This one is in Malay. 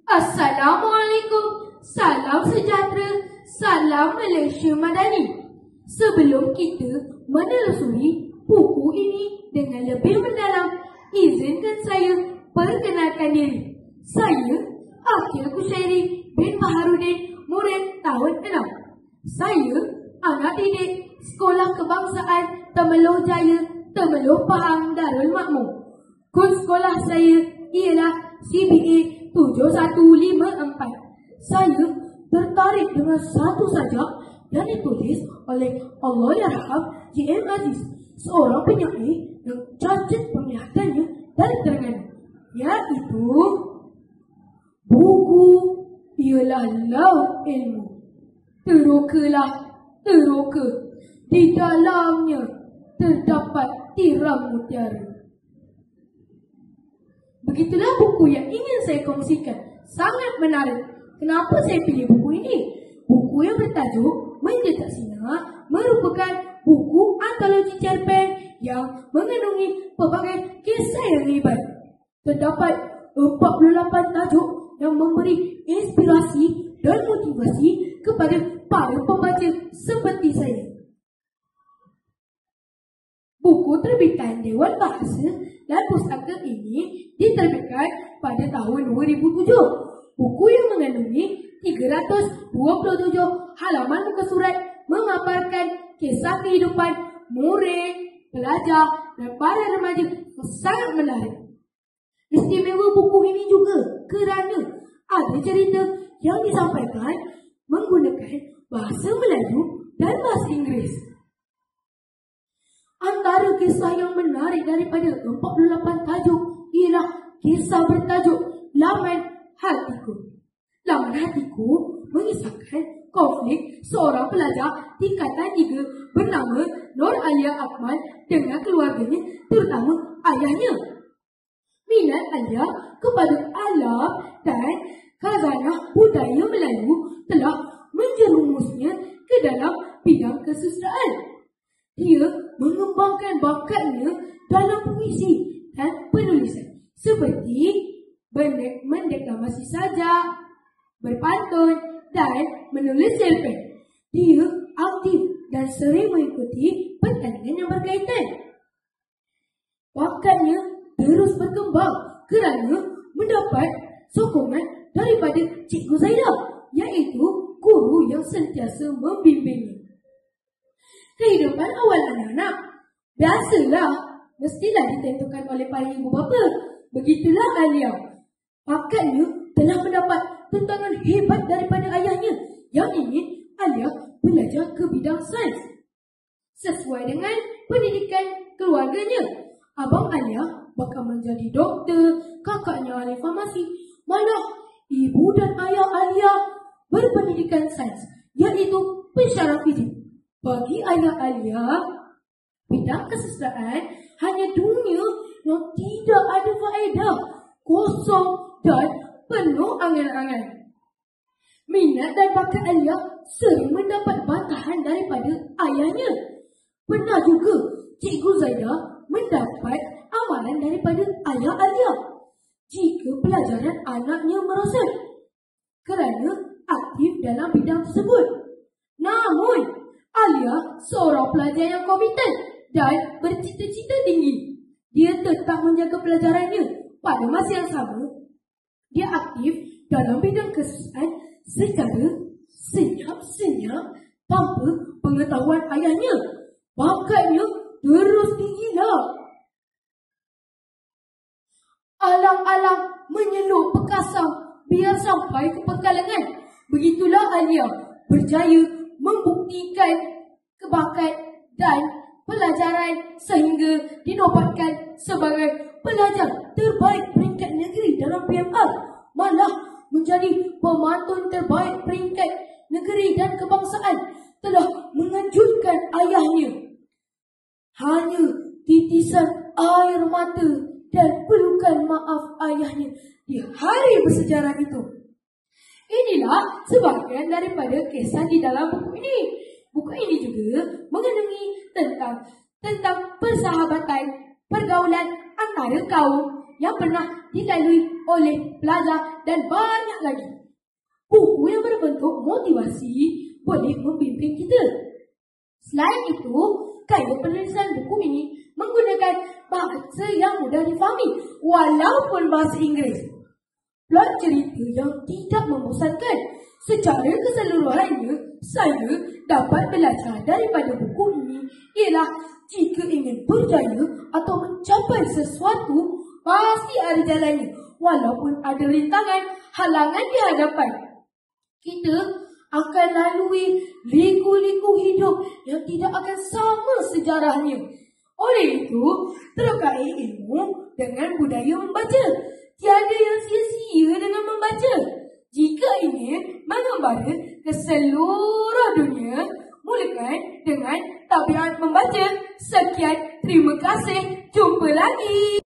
Assalamualaikum, salam sejahtera, salam Malaysia Madani. Sebelum kita menelusuri buku ini dengan lebih mendalam, izinkan saya perkenalkan diri. Saya Akil Kushairi bin Baharudin, murid tahun 6. Saya anak didik Sekolah Kebangsaan Temeloh Jaya, Temeloh Pahang Darul Makmur. Kod sekolah saya ialah CBA 7154. Saya tertarik dengan satu sajak yang ditulis oleh Allahyarham J.M. Aziz, seorang penyair yang cacat penglihatannya dari Terengganu, iaitu buku ialah laut ilmu. Terokalah teroka, di dalamnya terdapat tiram mutiara. Begitulah buku yang ingin saya kongsikan. Sangat menarik. Kenapa saya pilih buku ini? Buku yang bertajuk Menjejak Sinar merupakan buku antologi cerpen yang mengandungi pelbagai kisah yang hebat. Terdapat 48 tajuk yang memberi inspirasi dan motivasi kepada para pembaca seperti saya. Buku terbitan Dewan Bahasa dan Pustaka ini diterbitkan pada tahun 2007. Buku yang mengandungi 327 halaman muka surat memaparkan kisah kehidupan murid, pelajar dan para remaja yang sangat menarik. Istimewa buku ini juga kerana ada cerita yang disampaikan menggunakan bahasa Melayu dan bahasa Inggeris. Antara kisah yang menarik daripada 48 tajuk ialah kisah bertajuk Laman Hatiku. Laman Hatiku mengisahkan konflik seorang pelajar tingkatan 3 bernama Nur Alia Akmal dengan keluarganya, terutama ayahnya. Minat Alia kepada alam dan khazanah budaya Melayu telah menjerumusnya ke dalam bidang kesusastraan. Dia mengembangkan bakatnya dalam puisi dan penulisan seperti mendeklamasi sajak, berpantun dan menulis cerpen. Dia aktif dan sering mengikuti pertandingan yang berkaitan. Bakatnya terus berkembang kerana mendapat sokongan daripada Cikgu Zaidah, iaitu guru yang sentiasa membimbingnya. Kehidupan awal anak-anak biasalah mestilah ditentukan oleh para ibu bapa. Begitulah Alia. Bakatnya telah mendapat tentangan hebat daripada ayahnya yang ingin Alia belajar ke bidang sains. Sesuai dengan pendidikan keluarganya, abang Alia bakal menjadi doktor, kakaknya ahli farmasi. Malah ibu dan ayah Alia berpendidikan sains, iaitu pensyarah fizik. Bagi ayah Alia, bidang kesusastraan hanya dunia yang tidak ada faedah, kosong dan penuh angan-angan. Minat dan bakat Alia sering mendapat bantahan daripada ayahnya. Pernah juga Cikgu Zaidah mendapat amaran daripada ayah Alia jika pelajaran anaknya merosot kerana aktif dalam bidang tersebut. Namun Alia seorang pelajar yang kompeten dan bercita-cita tinggi. Dia tetap menjaga pelajarannya. Pada masa yang sama, dia aktif dalam bidang kesusastraan secara senyap-senyap tanpa pengetahuan ayahnya. Bakatnya terus digila. Alang-alang menyeluk pekasam biar sampai ke pekalangan. Begitulah Alia berjaya membuktikan kebakat dan pelajaran sehingga dinobatkan sebagai pelajar terbaik peringkat negeri dalam PMR. Malah menjadi pemantun terbaik peringkat negeri dan kebangsaan. Telah mengejutkan ayahnya. Hanya titisan air mata dan pelukan maaf ayahnya di hari bersejarah itu. Inilah sebahagian daripada kisah di dalam buku ini. Buku ini juga mengandungi tentang persahabatan, pergaulan antara kaum yang pernah dilalui oleh pelajar dan banyak lagi. Buku yang berbentuk motivasi boleh membimbing kita. Selain itu, gaya penulisan buku ini menggunakan bahasa yang mudah difahami walaupun bahasa Inggeris. Plot cerita yang tidak membosankan. Secara keseluruhannya, saya dapat belajar daripada buku ini ialah jika ingin berjaya atau mencapai sesuatu, pasti ada jalannya. Walaupun ada rintangan, halangan di hadapan, kita akan lalui liku-liku hidup yang tidak akan sama sejarahnya. Oleh itu, terkait ilmu dengan budaya membaca. Tiada yang sia-sia dengan membaca. Jika ingin mengembara ke seluruh dunia, mulakan dengan tabiat membaca. Sekian, terima kasih. Jumpa lagi.